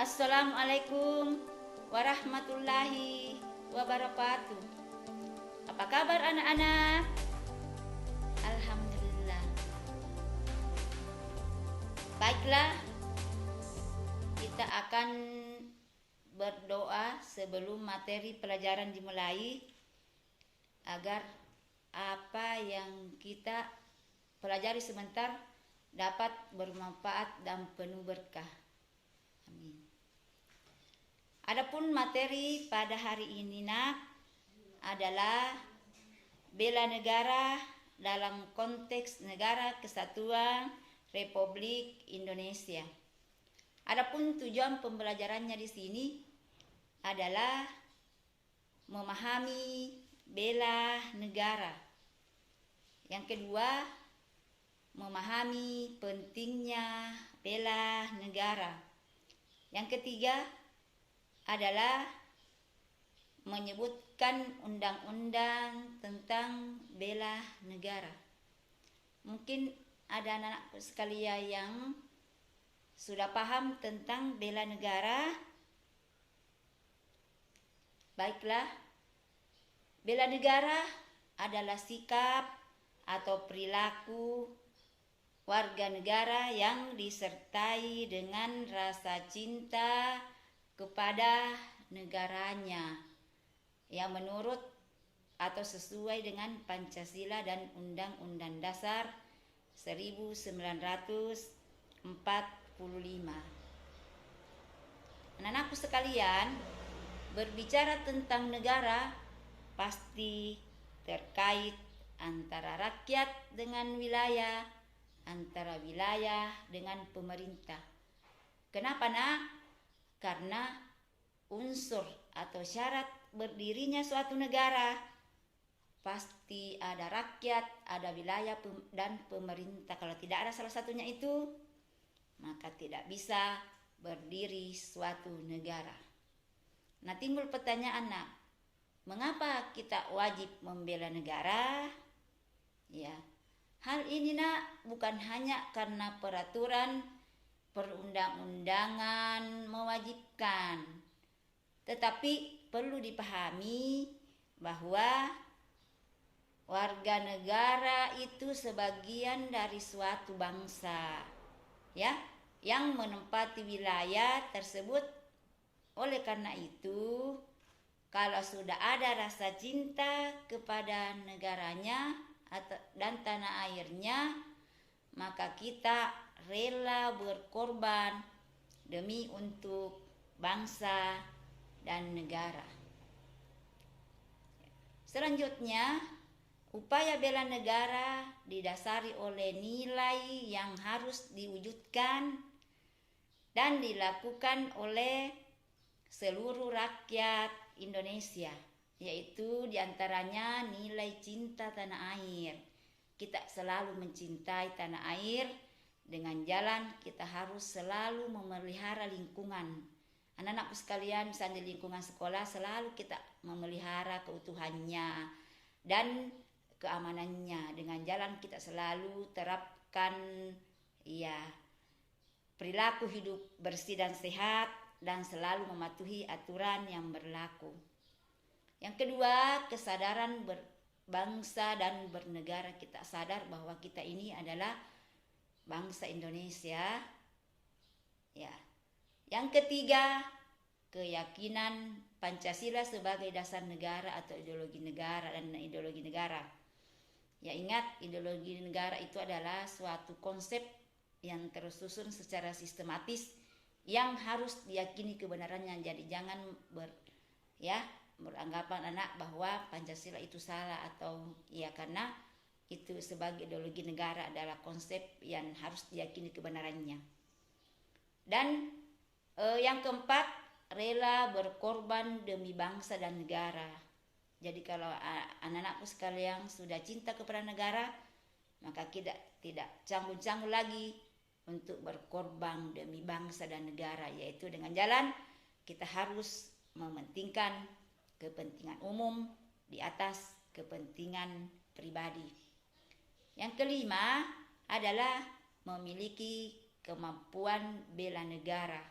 Assalamualaikum warahmatullahi wabarakatuh. Apa kabar anak-anak? Alhamdulillah. Baiklah, kita akan berdoa sebelum materi pelajaran dimulai agar apa yang kita pelajari sebentar dapat bermanfaat dan penuh berkah. Amin. Adapun materi pada hari ini adalah bela negara dalam konteks Negara Kesatuan Republik Indonesia. Adapun tujuan pembelajarannya di sini adalah memahami bela negara. Yang kedua, memahami pentingnya bela negara. Yang ketiga adalah menyebutkan undang-undang tentang bela negara. Mungkin ada anak-anakku sekalian yang sudah paham tentang bela negara. Baiklah, bela negara adalah sikap atau perilaku warga negara yang disertai dengan rasa cinta kepada negaranya yang menurut atau sesuai dengan Pancasila dan Undang-Undang Dasar 1945. Anak-anakku sekalian, berbicara tentang negara pasti terkait antara rakyat dengan wilayah, antara wilayah dengan pemerintah. Kenapa Karena unsur atau syarat berdirinya suatu negara pasti ada rakyat, ada wilayah dan pemerintah. Kalau tidak ada salah satunya itu, maka tidak bisa berdiri suatu negara. Nah, timbul pertanyaan, mengapa kita wajib membela negara? Ya, hal ini bukan hanya karena peraturan perundang-undangan mewajibkan, tetapi perlu dipahami bahwa warga negara itu sebagian dari suatu bangsa, ya, yang menempati wilayah tersebut. Oleh karena itu, kalau sudah ada rasa cinta kepada negaranya dan tanah airnya, maka kita rela berkorban demi untuk bangsa dan negara. Selanjutnya, upaya bela negara didasari oleh nilai yang harus diwujudkan dan dilakukan oleh seluruh rakyat Indonesia, yaitu diantaranya nilai cinta tanah air. Kita selalu mencintai tanah air. Dengan jalan kita harus selalu memelihara lingkungan. Anak-anakku sekalian, misalnya di lingkungan sekolah selalu kita memelihara keutuhannya dan keamanannya. Dengan jalan kita selalu terapkan perilaku hidup bersih dan sehat dan selalu mematuhi aturan yang berlaku. Yang kedua, kesadaran berbangsa dan bernegara. Kita sadar bahwa kita ini adalah bangsa Indonesia. Ya. Yang ketiga, keyakinan Pancasila sebagai dasar negara atau ideologi negara dan ideologi negara. Ya, ingat, ideologi negara itu adalah suatu konsep yang tersusun secara sistematis yang harus diyakini kebenarannya. Jadi jangan beranggapan bahwa Pancasila itu salah atau karena itu sebagai ideologi negara adalah konsep yang harus diyakini kebenarannya. Dan yang keempat, rela berkorban demi bangsa dan negara. Jadi kalau anak-anakku sekalian sudah cinta kepada negara, maka kita tidak canggung-canggung lagi untuk berkorban demi bangsa dan negara, yaitu dengan jalan kita harus mementingkan kepentingan umum di atas kepentingan pribadi. Yang kelima adalah memiliki kemampuan bela negara.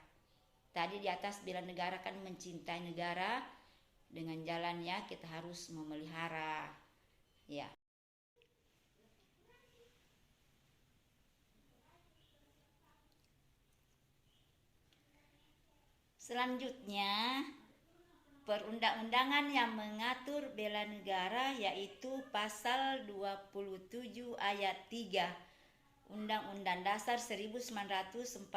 Tadi di atas bela negara kan mencintai negara, dengan jalannya kita harus memelihara. Ya. Selanjutnya, perundang-undangan yang mengatur bela negara yaitu pasal 27 ayat 3 Undang-Undang Dasar 1945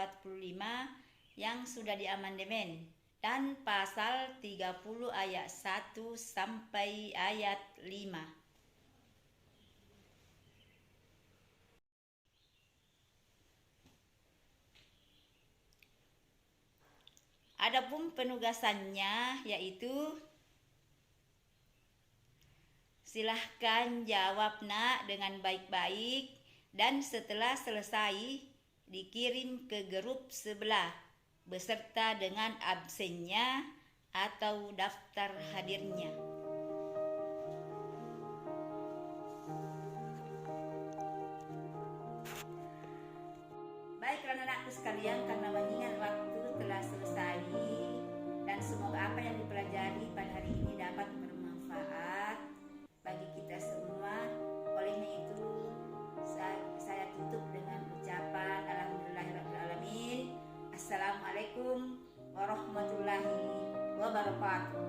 yang sudah diamandemen dan pasal 30 ayat 1 sampai ayat 5. Adapun penugasannya yaitu silahkan jawab nak dengan baik-baik dan setelah selesai dikirim ke grup sebelah beserta dengan absennya atau daftar hadirnya. Baiklah anak-anakku sekalian, karena mengingat waktu telah selesai dan semoga apa yang dipelajari pada hari ini dapat bermanfaat bagi kita semua. Olehnya itu saya tutup dengan ucapan alhamdulillahirabbil alamin. Assalamualaikum warahmatullahi wabarakatuh.